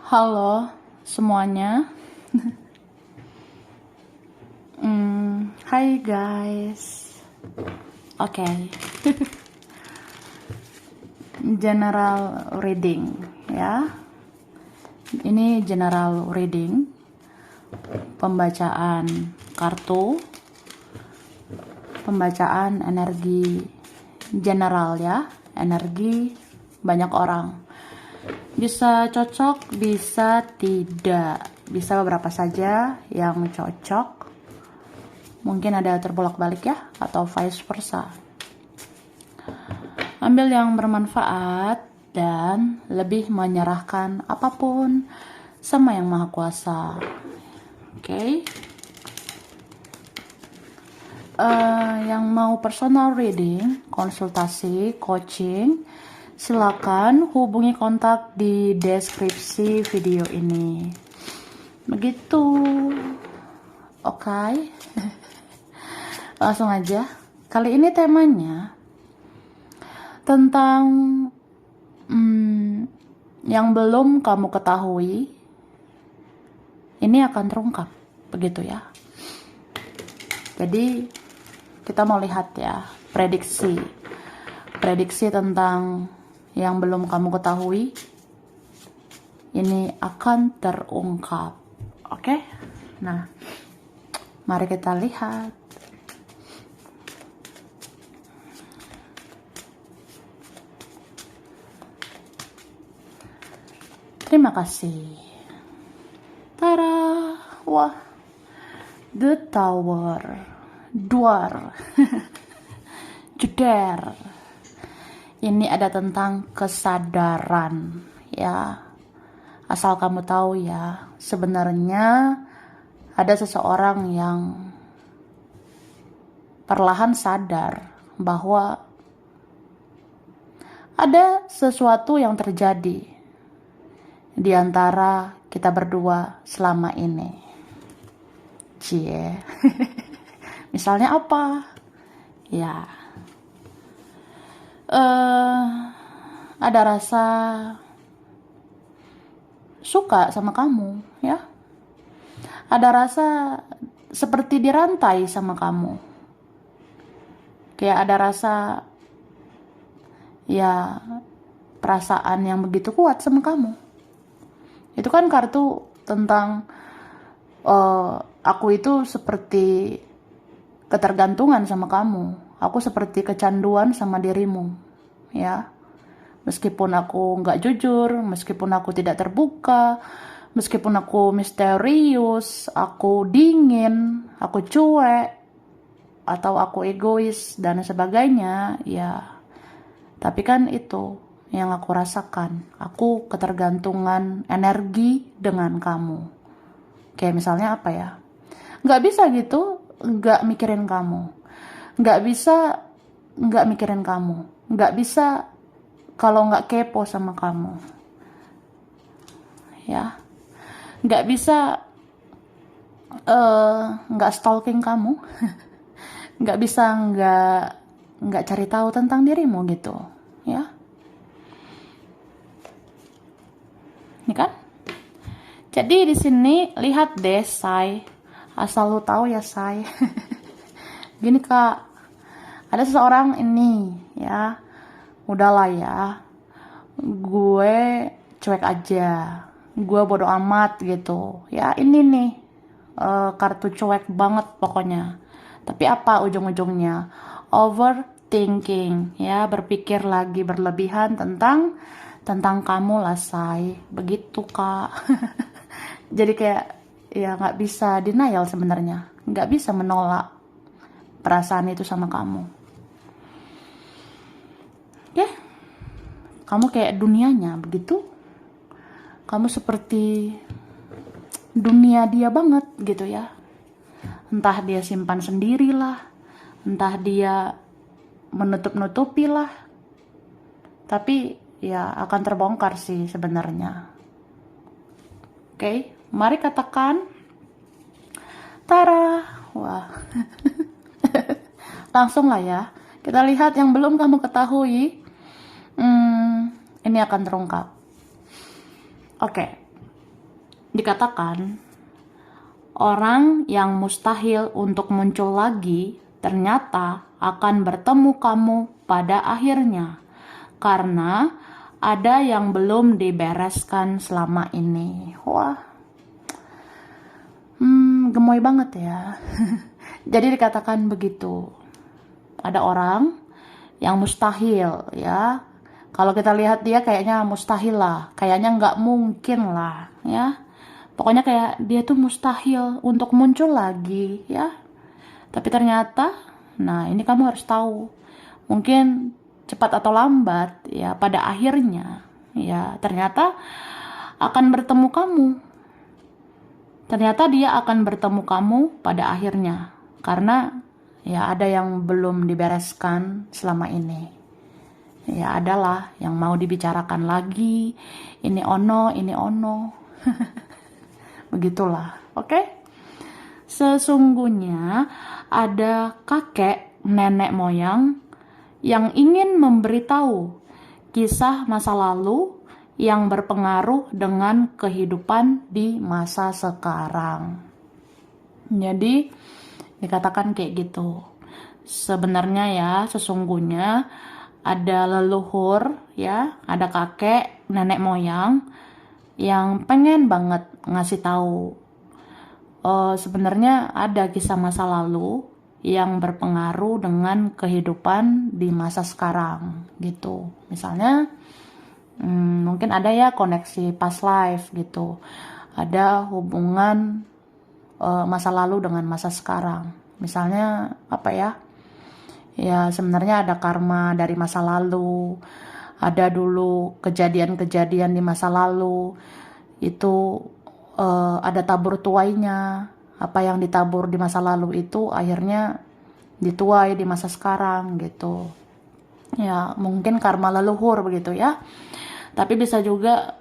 Halo semuanya. Hai guys. Oke. General reading ya. Ini general reading, pembacaan kartu, pembacaan energi general ya, energi banyak orang. Bisa cocok, bisa tidak, bisa beberapa saja yang cocok. Mungkin ada terbolak-balik ya, atau vice versa. Ambil yang bermanfaat dan lebih menyerahkan apapun sama Yang Maha Kuasa. Oke. Yang mau personal reading, konsultasi, coaching, silakan hubungi kontak di deskripsi video ini. Begitu. Oke. Langsung aja. Kali ini temanya tentang yang belum kamu ketahui. Ini akan terungkap, begitu ya. Jadi kita mau lihat ya, prediksi tentang yang belum kamu ketahui ini akan terungkap. Oke? Nah, mari kita lihat. Terima kasih. Tara, wah, the tower, duar, jeder. Ini ada tentang kesadaran, ya. Asal kamu tahu ya, sebenarnya ada seseorang yang perlahan sadar bahwa ada sesuatu yang terjadi di antara kita berdua selama ini. Cie. Misalnya apa? Ya. Ada rasa suka sama kamu, ya. Ada rasa seperti dirantai sama kamu. Kayak ada rasa ya perasaan yang begitu kuat sama kamu. Itu kan kartu tentang aku itu seperti ketergantungan sama kamu. Aku seperti kecanduan sama dirimu, ya. Meskipun aku nggak jujur, meskipun aku tidak terbuka, meskipun aku misterius, aku dingin, aku cuek, atau aku egois dan sebagainya, ya. Tapi kan itu yang aku rasakan. Aku ketergantungan energi dengan kamu. Kayak misalnya apa ya? Nggak bisa gitu, nggak mikirin kamu. Nggak bisa nggak mikirin kamu. Nggak bisa kalau nggak kepo sama kamu. Ya. Nggak bisa nggak stalking kamu. Nggak bisa nggak cari tahu tentang dirimu gitu. Ya. Ini kan? Jadi di sini lihat deh, Say. Asal lu tahu ya, Say. Gini Kak, ada seseorang ini, ya. Udahlah ya. Gue cuek aja. Gue bodo amat gitu. Ya ini nih, kartu cuek banget pokoknya. Tapi apa ujung-ujungnya? Overthinking, ya, berpikir lagi berlebihan tentang kamu lah, Say. Begitu Kak. Jadi kayak ya nggak bisa denial sebenarnya, nggak bisa menolak perasaan itu sama kamu. Ya, kamu kayak dunianya begitu. Kamu seperti dunia dia banget gitu ya. Entah dia simpan sendirilah, entah dia menutup-nutupi lah. Tapi ya akan terbongkar sih sebenarnya. Oke, mari katakan Tara. Wah. Langsung lah ya. Kita lihat yang belum kamu ketahui. Ini akan terungkap. Oke. dikatakan orang yang mustahil untuk muncul lagi ternyata akan bertemu kamu pada akhirnya, karena ada yang belum dibereskan selama ini. Wah, gemoy banget ya. Jadi dikatakan begitu. Ada orang yang mustahil ya. Kalau kita lihat dia kayaknya mustahil lah, kayaknya nggak mungkin lah ya. Pokoknya kayak dia tuh mustahil untuk muncul lagi ya. Tapi ternyata, nah ini kamu harus tahu, mungkin cepat atau lambat ya pada akhirnya ya ternyata akan bertemu kamu. Ternyata dia akan bertemu kamu pada akhirnya, karena ya ada yang belum dibereskan selama ini. Ya adalah yang mau dibicarakan lagi, ini ono. Begitulah, oke? Sesungguhnya ada kakek nenek moyang yang ingin memberitahu kisah masa lalu yang berpengaruh dengan kehidupan di masa sekarang. Jadi dikatakan kayak gitu. Sebenarnya ya, sesungguhnya ada leluhur ya, ada kakek nenek moyang yang pengen banget ngasih tahu sebenarnya ada kisah masa lalu yang berpengaruh dengan kehidupan di masa sekarang gitu. Misalnya mungkin ada ya koneksi past life gitu, ada hubungan masa lalu dengan masa sekarang. Misalnya apa ya, ya sebenarnya ada karma dari masa lalu, ada dulu kejadian-kejadian di masa lalu, itu ada tabur tuainya, apa yang ditabur di masa lalu itu akhirnya dituai di masa sekarang gitu. Ya mungkin karma leluhur begitu ya. Tapi bisa juga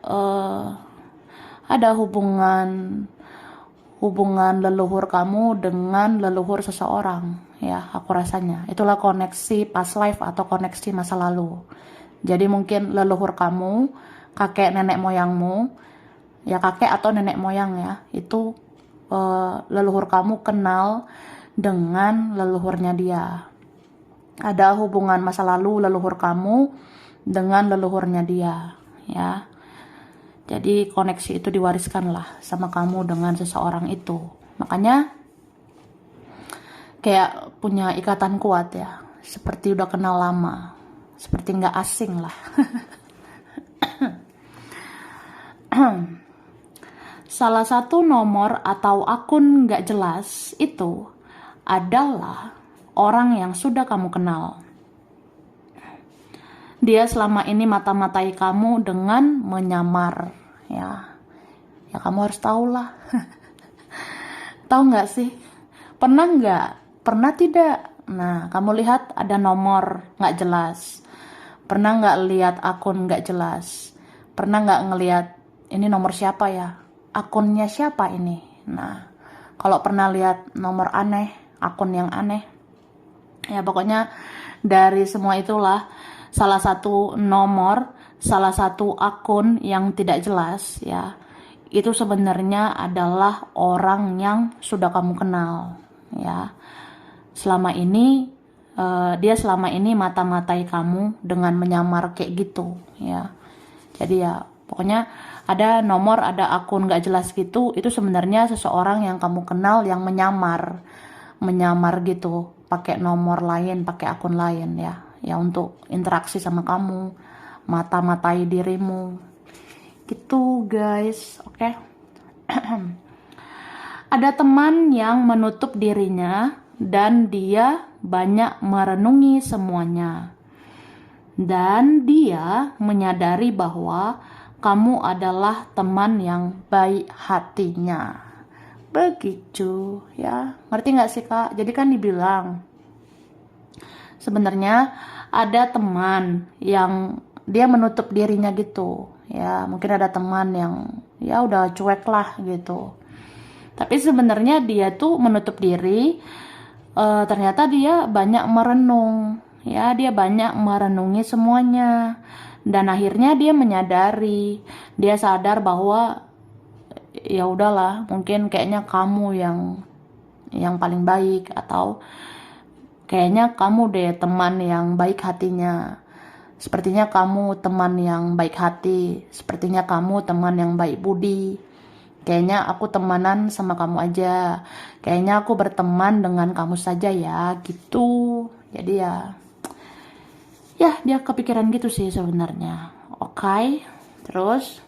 ada hubungan leluhur kamu dengan leluhur seseorang ya, aku rasanya itulah koneksi past life atau koneksi masa lalu. Jadi mungkin leluhur kamu, kakek nenek moyangmu ya, kakek atau nenek moyang ya, itu leluhur kamu kenal dengan leluhurnya dia. Ada hubungan masa lalu leluhur kamu dengan leluhurnya dia ya. Jadi koneksi itu diwariskanlah sama kamu dengan seseorang itu. Makanya kayak punya ikatan kuat ya, seperti udah kenal lama, seperti nggak asing lah. Salah satu nomor atau akun nggak jelas itu adalah orang yang sudah kamu kenal. Dia selama ini mata-matai kamu dengan menyamar ya. Ya kamu harus tahu lah. Tahu nggak sih? Pernah nggak? Pernah tidak? Nah, kamu lihat ada nomor nggak jelas. Pernah nggak lihat akun nggak jelas? Pernah nggak ngelihat ini nomor siapa ya? Akunnya siapa ini? Nah, kalau pernah lihat nomor aneh, akun yang aneh, ya pokoknya dari semua itulah salah satu nomor, salah satu akun yang tidak jelas ya, itu sebenarnya adalah orang yang sudah kamu kenal ya. Selama ini dia selama ini mata-matai kamu dengan menyamar kayak gitu ya. Jadi ya pokoknya ada nomor, ada akun gak jelas gitu, itu sebenarnya seseorang yang kamu kenal yang menyamar gitu, pakai nomor lain, pakai akun lain ya untuk interaksi sama kamu, mata-matai dirimu gitu guys, oke? Ada teman yang menutup dirinya dan dia banyak merenungi semuanya, dan dia menyadari bahwa kamu adalah teman yang baik hatinya. Begitu ya, ngerti gak sih kak? Jadi kan dibilang sebenarnya ada teman yang dia menutup dirinya gitu ya. Mungkin ada teman yang ya udah cuek lah gitu, tapi sebenarnya dia tuh menutup diri. Ternyata dia banyak merenung ya, dia banyak merenungi semuanya, dan akhirnya dia menyadari, dia sadar bahwa ya udahlah, mungkin kayaknya kamu yang paling baik, atau kayaknya kamu deh teman yang baik hatinya. Sepertinya kamu teman yang baik hati. Sepertinya kamu teman yang baik budi. Kayaknya aku temanan sama kamu aja. Kayaknya aku berteman dengan kamu saja ya, gitu. Jadi ya dia kepikiran gitu sih sebenarnya. Oke. Terus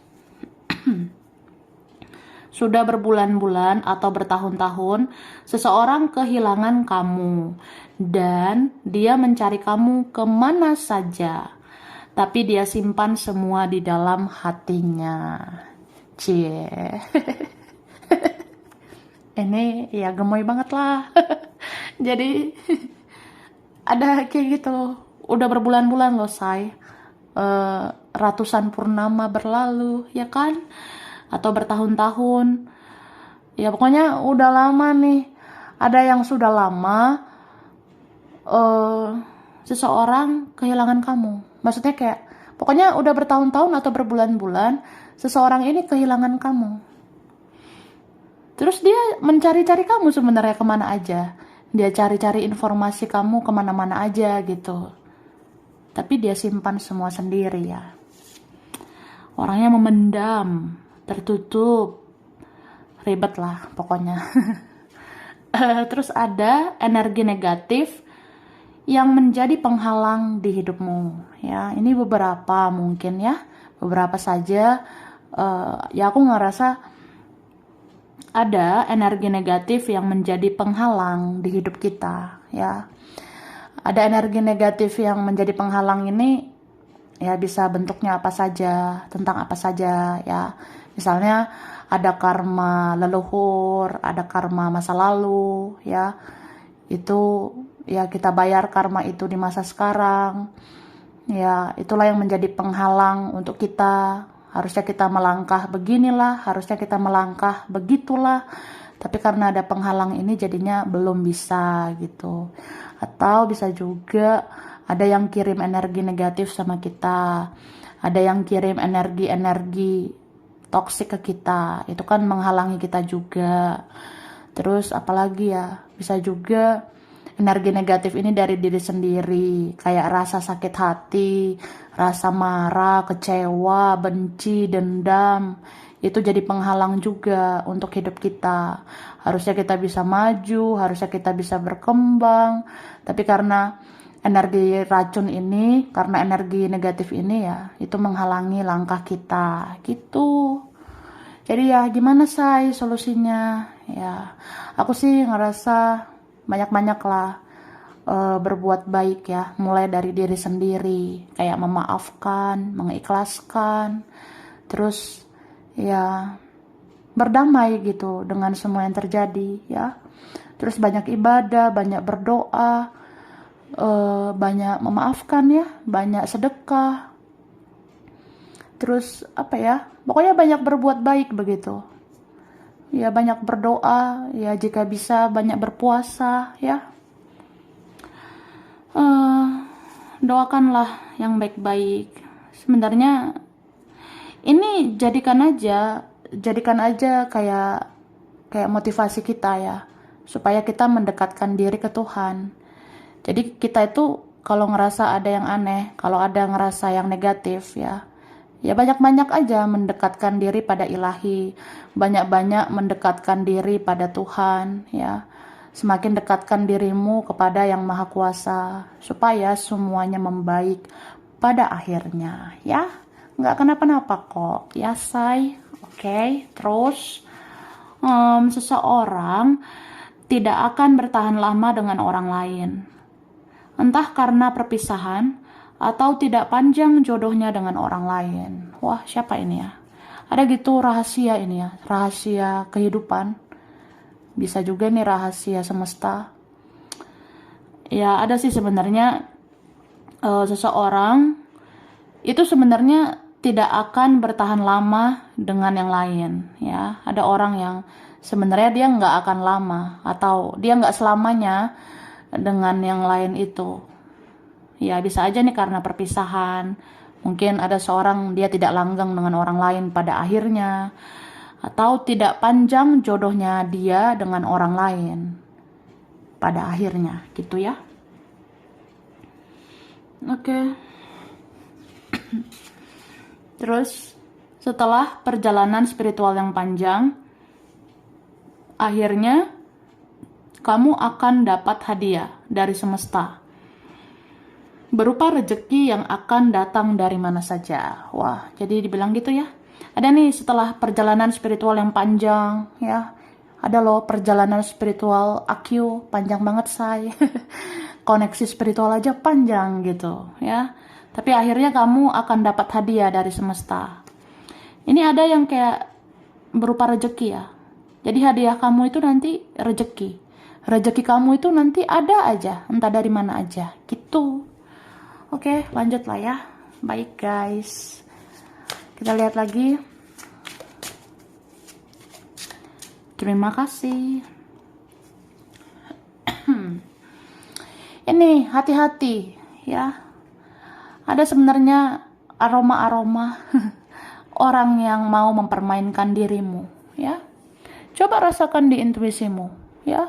sudah berbulan-bulan atau bertahun-tahun, seseorang kehilangan kamu, dan dia mencari kamu kemana saja, tapi dia simpan semua di dalam hatinya. Cie, ini ya gemoy banget lah. Jadi ada kayak gitu, udah berbulan-bulan loh, say. Ratusan purnama berlalu, ya kan? Atau bertahun-tahun, ya pokoknya udah lama nih. Ada yang sudah lama seseorang kehilangan kamu, maksudnya kayak pokoknya udah bertahun-tahun atau berbulan-bulan seseorang ini kehilangan kamu. Terus dia mencari-cari kamu sebenarnya kemana aja, dia cari-cari informasi kamu kemana-mana aja gitu, tapi dia simpan semua sendiri ya. Orangnya memendam, tertutup, ribet lah pokoknya. Terus ada energi negatif yang menjadi penghalang di hidupmu ya. Ini beberapa mungkin ya, beberapa saja. Ya aku ngerasa ada energi negatif yang menjadi penghalang di hidup kita ya. Ada energi negatif yang menjadi penghalang ini ya, bisa bentuknya apa saja, tentang apa saja ya. Misalnya ada karma leluhur, ada karma masa lalu ya. Itu ya kita bayar karma itu di masa sekarang. Ya, itulah yang menjadi penghalang untuk kita. Harusnya kita melangkah beginilah, harusnya kita melangkah begitulah. Tapi karena ada penghalang ini jadinya belum bisa gitu. Atau bisa juga ada yang kirim energi negatif sama kita. Ada yang kirim energi-energi toksik ke kita. Itu kan menghalangi kita juga. Terus apalagi ya, bisa juga energi negatif ini dari diri sendiri. Kayak rasa sakit hati, rasa marah, kecewa, benci, dendam. Itu jadi penghalang juga untuk hidup kita. Harusnya kita bisa maju, harusnya kita bisa berkembang. Tapi karena energi racun ini, karena energi negatif ini ya, itu menghalangi langkah kita gitu. Jadi ya gimana say solusinya ya. Aku sih ngerasa banyak-banyak lah berbuat baik ya, mulai dari diri sendiri, kayak memaafkan, mengikhlaskan, terus ya berdamai gitu dengan semua yang terjadi ya. Terus banyak ibadah, banyak berdoa, banyak memaafkan ya, banyak sedekah. Terus apa ya, pokoknya banyak berbuat baik begitu ya, banyak berdoa ya, jika bisa banyak berpuasa ya. Doakanlah yang baik-baik. Sebenarnya ini jadikan aja kayak motivasi kita ya, supaya kita mendekatkan diri ke Tuhan. Jadi kita itu kalau ngerasa ada yang aneh, kalau ada ngerasa yang negatif ya banyak-banyak aja mendekatkan diri pada Ilahi, banyak-banyak mendekatkan diri pada Tuhan ya. Semakin dekatkan dirimu kepada Yang Maha Kuasa, supaya semuanya membaik pada akhirnya ya. Nggak kenapa-napa kok ya say. Oke. Terus seseorang tidak akan bertahan lama dengan orang lain, entah karena perpisahan atau tidak panjang jodohnya dengan orang lain. Wah, siapa ini ya? Ada gitu rahasia ini ya, rahasia kehidupan. Bisa juga nih rahasia semesta. Ya, ada sih sebenarnya seseorang itu sebenarnya tidak akan bertahan lama dengan yang lain ya. Ada orang yang sebenarnya dia nggak akan lama, atau dia nggak selamanya dengan yang lain itu. Ya bisa aja nih karena perpisahan. Mungkin ada seorang dia tidak langgeng dengan orang lain pada akhirnya. atau tidak panjang jodohnya dia dengan orang lain pada akhirnya, gitu ya. Oke. Terus setelah perjalanan spiritual yang panjang, akhirnya kamu akan dapat hadiah dari semesta berupa rezeki yang akan datang dari mana saja. Wah, jadi dibilang gitu ya. Ada nih setelah perjalanan spiritual yang panjang ya. Ada loh perjalanan spiritual AQ panjang banget say. Koneksi spiritual aja panjang gitu ya. Tapi akhirnya kamu akan dapat hadiah dari semesta. Ini ada yang kayak berupa rezeki ya. Jadi hadiah kamu itu nanti rezeki. Rezeki kamu itu nanti ada aja, entah dari mana aja gitu. Oke, lanjut lah ya. Baik guys. Kita lihat lagi. Terima kasih. Ini hati-hati ya. Ada sebenarnya aroma-aroma orang yang mau mempermainkan dirimu ya. Coba rasakan di intuisimu ya.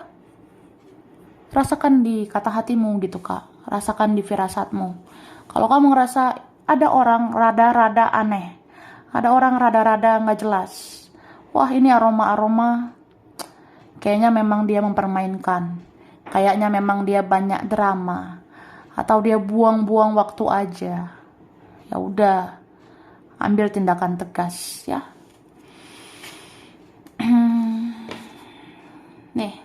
Rasakan di kata hatimu gitu Kak. Rasakan di firasatmu. Kalau kamu ngerasa ada orang rada-rada aneh, ada orang rada-rada nggak jelas, wah ini aroma-aroma, kayaknya memang dia mempermainkan, kayaknya memang dia banyak drama, atau dia buang-buang waktu aja. Ya udah, ambil tindakan tegas ya. Nih,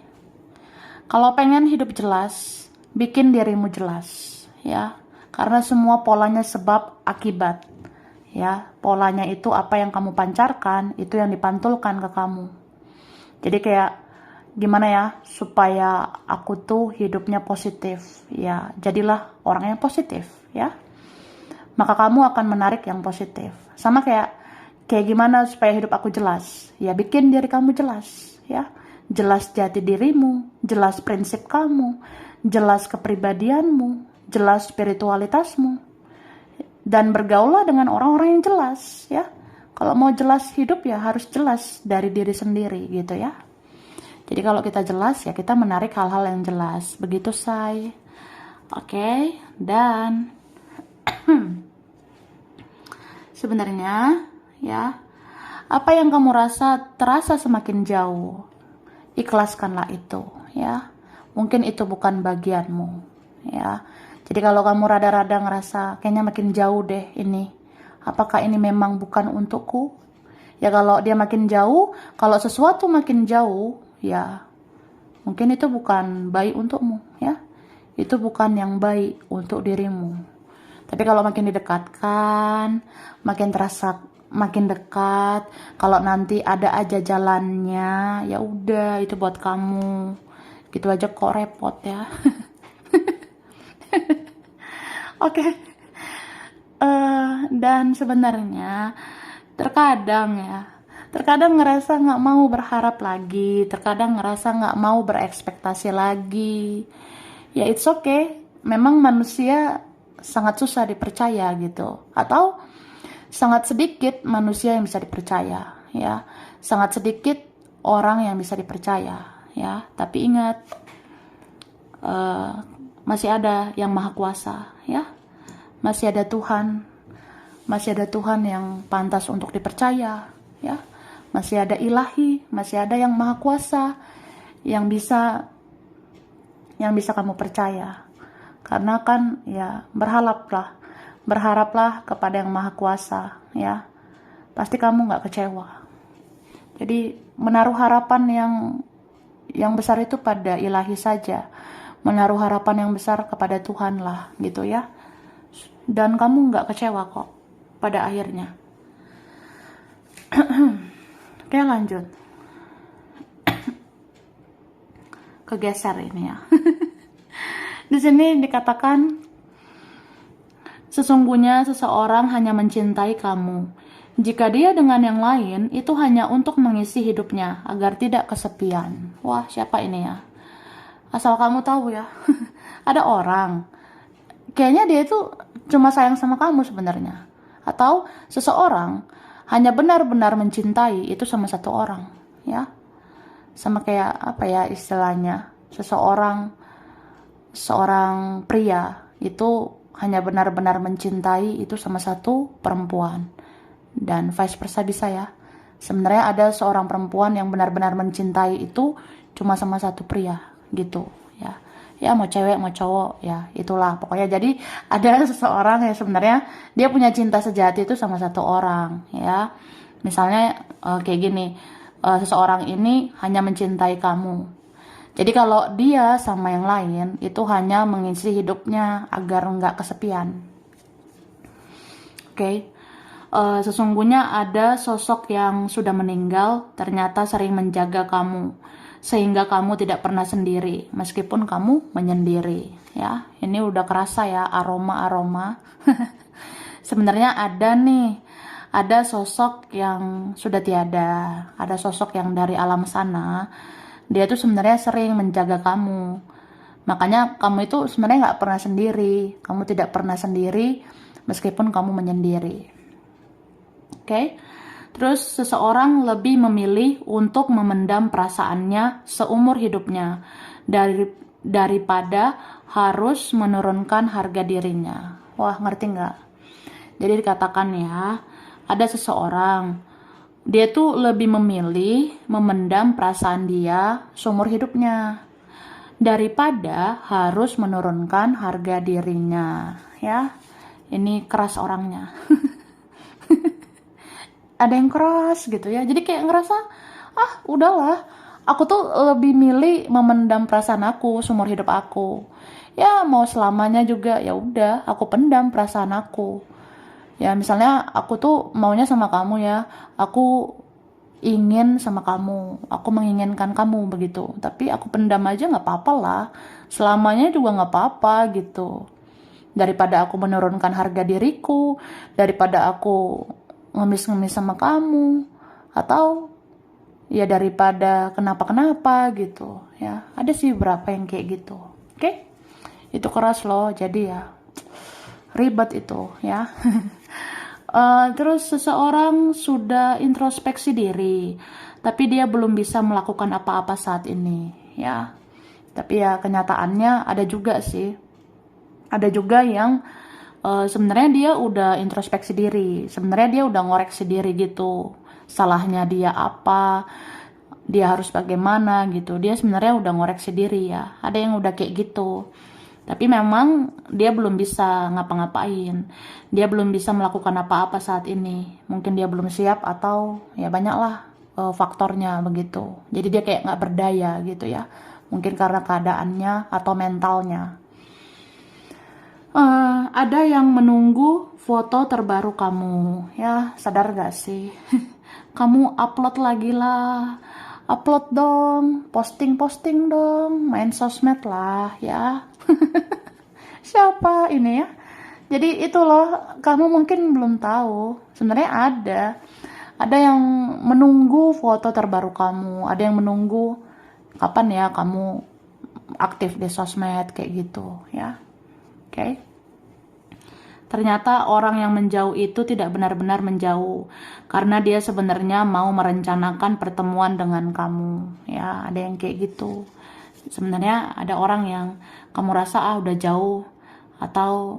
kalau pengen hidup jelas, bikin dirimu jelas ya. Karena semua polanya sebab akibat. Ya, polanya itu apa yang kamu pancarkan, itu yang dipantulkan ke kamu. Jadi kayak gimana ya supaya aku tuh hidupnya positif. Ya, jadilah orang yang positif, ya. Maka kamu akan menarik yang positif. Sama kayak gimana supaya hidup aku jelas? Ya, bikin diri kamu jelas, ya. Jelas jati dirimu, jelas prinsip kamu, jelas kepribadianmu, jelas spiritualitasmu, dan bergaullah dengan orang-orang yang jelas ya. Kalau mau jelas hidup ya harus jelas dari diri sendiri gitu ya. Jadi kalau kita jelas ya kita menarik hal-hal yang jelas. Begitu say. Oke, dan sebenarnya ya apa yang kamu rasa terasa semakin jauh, ikhlaskanlah itu ya. Mungkin itu bukan bagianmu ya. Jadi kalau kamu rada-rada ngerasa kayaknya makin jauh deh ini, apakah ini memang bukan untukku? Ya kalau dia makin jauh, kalau sesuatu makin jauh, ya mungkin itu bukan baik untukmu ya. Itu bukan yang baik untuk dirimu. Tapi kalau makin didekatkan, makin terasa makin dekat, kalau nanti ada aja jalannya, ya udah itu buat kamu. Gitu aja kok repot ya. Oke. Dan sebenarnya terkadang ngerasa nggak mau berharap lagi, terkadang ngerasa nggak mau berekspektasi lagi. Ya it's okay, memang manusia sangat susah dipercaya gitu, atau sangat sedikit manusia yang bisa dipercaya ya, sangat sedikit orang yang bisa dipercaya ya. Tapi ingat, masih ada yang maha kuasa ya, masih ada Tuhan yang pantas untuk dipercaya ya, masih ada ilahi, masih ada yang maha kuasa yang bisa kamu percaya. Karena kan ya berharaplah kepada yang maha kuasa ya, pasti kamu nggak kecewa. Jadi menaruh harapan yang besar itu pada ilahi saja, menaruh harapan yang besar kepada Tuhan lah gitu ya, dan kamu nggak kecewa kok pada akhirnya. Oke, lanjut. Kegeser ini ya. Di sini dikatakan, sesungguhnya seseorang hanya mencintai kamu jika dia dengan yang lain itu hanya untuk mengisi hidupnya agar tidak kesepian. Wah, siapa ini ya? Asal kamu tahu ya, ada orang kayaknya dia itu cuma sayang sama kamu sebenarnya, atau seseorang hanya benar-benar mencintai itu sama satu orang, ya. Sama kayak apa ya istilahnya, seorang pria itu hanya benar-benar mencintai itu sama satu perempuan, dan vice versa bisa ya. Sebenarnya ada seorang perempuan yang benar-benar mencintai itu cuma sama satu pria gitu ya. Ya mau cewek mau cowok ya, itulah pokoknya. Jadi ada seseorang yang sebenarnya dia punya cinta sejati itu sama satu orang ya. Misalnya kayak gini, seseorang ini hanya mencintai kamu. Jadi kalau dia sama yang lain itu hanya mengisi hidupnya agar nggak kesepian. Oke. Sesungguhnya ada sosok yang sudah meninggal ternyata sering menjaga kamu sehingga kamu tidak pernah sendiri meskipun kamu menyendiri ya. Ini udah kerasa ya aroma sebenarnya ada sosok yang sudah tiada, ada sosok yang dari alam sana, dia tuh sebenarnya sering menjaga kamu, makanya kamu itu sebenarnya nggak pernah sendiri, kamu tidak pernah sendiri meskipun kamu menyendiri. Oke. Terus seseorang lebih memilih untuk memendam perasaannya seumur hidupnya daripada harus menurunkan harga dirinya. Wah, ngerti nggak? Jadi dikatakan ya, ada seseorang, dia tuh lebih memilih memendam perasaan dia seumur hidupnya daripada harus menurunkan harga dirinya. Ya, ini keras orangnya. Ada yang keras gitu ya, jadi kayak ngerasa udahlah, aku tuh lebih milih memendam perasaan aku seumur hidup aku ya, mau selamanya juga ya udah aku pendam perasaan aku ya. Misalnya aku tuh maunya sama kamu ya, aku ingin sama kamu, aku menginginkan kamu begitu, tapi aku pendam aja nggak apa-apa lah, selamanya juga nggak apa-apa gitu, daripada aku menurunkan harga diriku, daripada aku ngemis-ngemis sama kamu, atau ya daripada kenapa-kenapa gitu ya. Ada sih berapa yang kayak gitu. Oke? Itu keras loh, jadi ya ribet itu ya. Terus seseorang sudah introspeksi diri, tapi dia belum bisa melakukan apa-apa saat ini ya. Tapi ya kenyataannya ada juga sih, ada juga yang sebenarnya dia udah introspeksi diri, sebenarnya dia udah ngoreksi diri gitu, salahnya dia apa, dia harus bagaimana gitu, dia sebenarnya udah ngoreksi diri ya. Ada yang udah kayak gitu, tapi memang dia belum bisa ngapa-ngapain, dia belum bisa melakukan apa-apa saat ini, mungkin dia belum siap atau ya banyaklah faktornya begitu. Jadi dia kayak nggak berdaya gitu ya, mungkin karena keadaannya atau mentalnya. Ada yang menunggu foto terbaru kamu ya, sadar gak sih? Kamu upload lagi lah, upload dong, posting dong, main sosmed lah ya. Siapa ini ya? Jadi itu loh, kamu mungkin belum tahu, sebenarnya ada yang menunggu foto terbaru kamu, ada yang menunggu kapan ya kamu aktif di sosmed kayak gitu ya. Oke. Ternyata orang yang menjauh itu tidak benar-benar menjauh, karena dia sebenarnya mau merencanakan pertemuan dengan kamu. Ya, ada yang kayak gitu. Sebenarnya ada orang yang kamu rasa udah jauh atau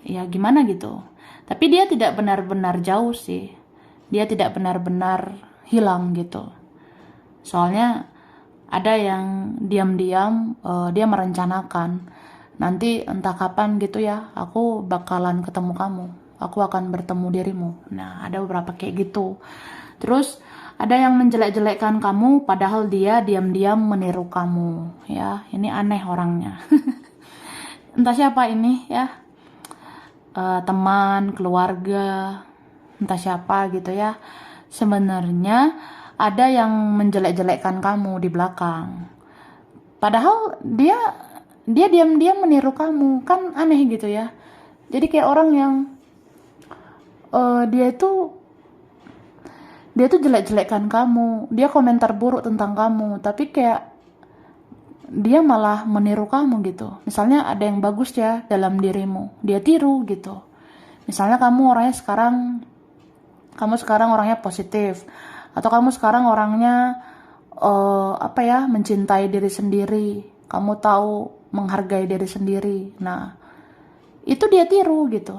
ya gimana gitu. Tapi dia tidak benar-benar jauh sih. Dia tidak benar-benar hilang gitu. Soalnya ada yang diam-diam dia merencanakan nanti entah kapan gitu ya, aku bakalan ketemu kamu, aku akan bertemu dirimu. Nah, ada beberapa kayak gitu. Terus ada yang menjelek-jelekkan kamu padahal dia diam-diam meniru kamu ya. Ini aneh orangnya. Entah siapa ini ya, teman, keluarga, entah siapa gitu ya. Sebenarnya ada yang menjelek-jelekkan kamu di belakang, padahal dia diam-diam meniru kamu, kan aneh gitu ya. Jadi kayak orang yang dia tuh jelek-jelekkan kamu, dia komentar buruk tentang kamu, tapi kayak dia malah meniru kamu gitu. Misalnya ada yang bagus ya dalam dirimu, dia tiru gitu. Misalnya kamu orangnya sekarang kamu sekarang orangnya positif, atau kamu sekarang orangnya mencintai diri sendiri, kamu tahu menghargai diri sendiri. Nah, itu dia tiru gitu.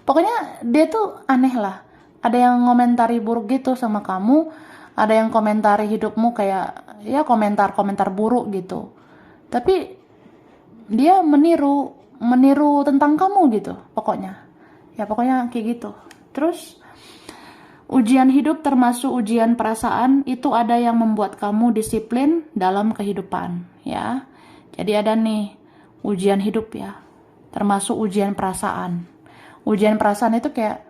Pokoknya dia tuh aneh lah. Ada yang ngomentari buruk gitu sama kamu, ada yang komentari hidupmu kayak ya komentar-komentar buruk gitu. Tapi dia meniru tentang kamu gitu, pokoknya. Ya pokoknya kayak gitu. Terus ujian hidup termasuk ujian perasaan, itu ada yang membuat kamu disiplin dalam kehidupan, ya. Jadi ada nih ujian hidup ya, termasuk ujian perasaan. Ujian perasaan itu kayak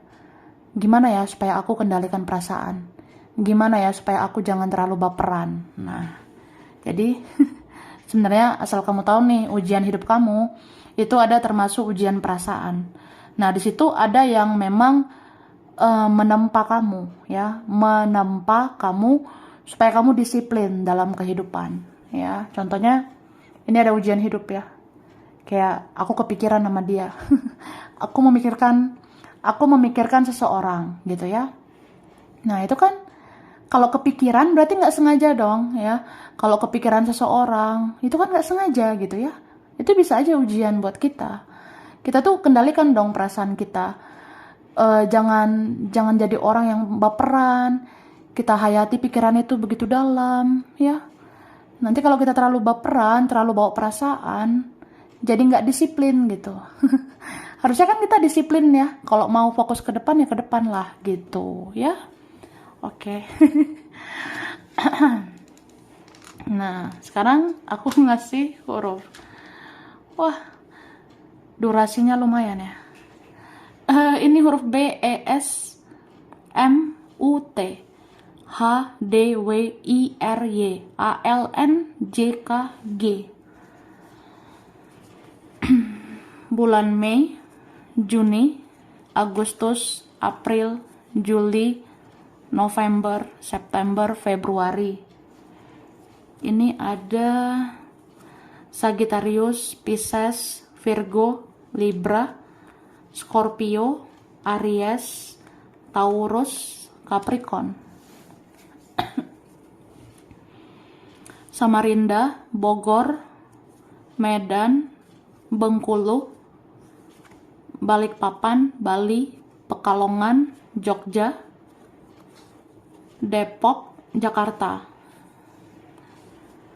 gimana ya supaya aku kendalikan perasaan, gimana ya supaya aku jangan terlalu baperan. Nah, jadi sebenarnya asal kamu tahu nih, ujian hidup kamu itu ada termasuk ujian perasaan. Nah, di situ ada yang memang menempa kamu, ya, menempa kamu supaya kamu disiplin dalam kehidupan, ya. Contohnya ini ada ujian hidup ya, kayak aku kepikiran sama dia, aku memikirkan seseorang gitu ya. Nah itu kan kalau kepikiran berarti nggak sengaja dong ya. Kalau kepikiran seseorang itu kan nggak sengaja gitu ya. Itu bisa aja ujian buat kita. Kita tuh kendalikan dong perasaan kita. Jangan jadi orang yang baperan. Kita hayati pikiran itu begitu dalam ya. Nanti kalau kita terlalu baperan, terlalu bawa perasaan, jadi nggak disiplin gitu. Harusnya kan kita disiplin ya. Kalau mau fokus ke depan ya ke depan lah gitu ya. Oke. Nah, sekarang aku ngasih huruf. Wah, durasinya lumayan ya. Ini huruf B, E, S, M, U, T, H, D, W, I, R, Y, A, L, N, J, K, G. Bulan Mei, Juni, Agustus, April, Juli, November, September, Februari. Ini ada Sagittarius, Pisces, Virgo, Libra, Scorpio, Aries, Taurus, Capricorn. Samarinda, Bogor, Medan, Bengkulu, Balikpapan, Bali, Pekalongan, Jogja, Depok, Jakarta.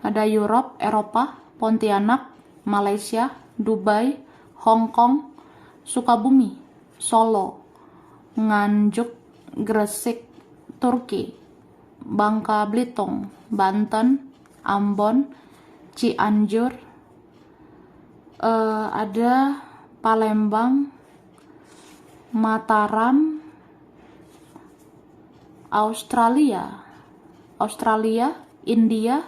Ada Europe, Eropa, Pontianak, Malaysia, Dubai, Hong Kong, Sukabumi, Solo, Nganjuk, Gresik, Turki, Bangka Belitung, Banten, Ambon, Cianjur, ada Palembang, Mataram, Australia, India,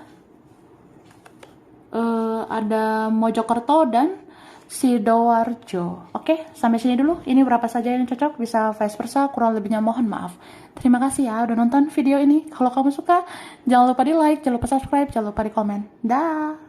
ada Mojokerto dan Sidoarjo. Oke, sampai sini dulu. Ini berapa saja yang cocok, bisa vice versa, kurang lebihnya mohon maaf. Terima kasih ya udah nonton video ini. Kalau kamu suka, jangan lupa di like, jangan lupa subscribe, jangan lupa di komen. Dah.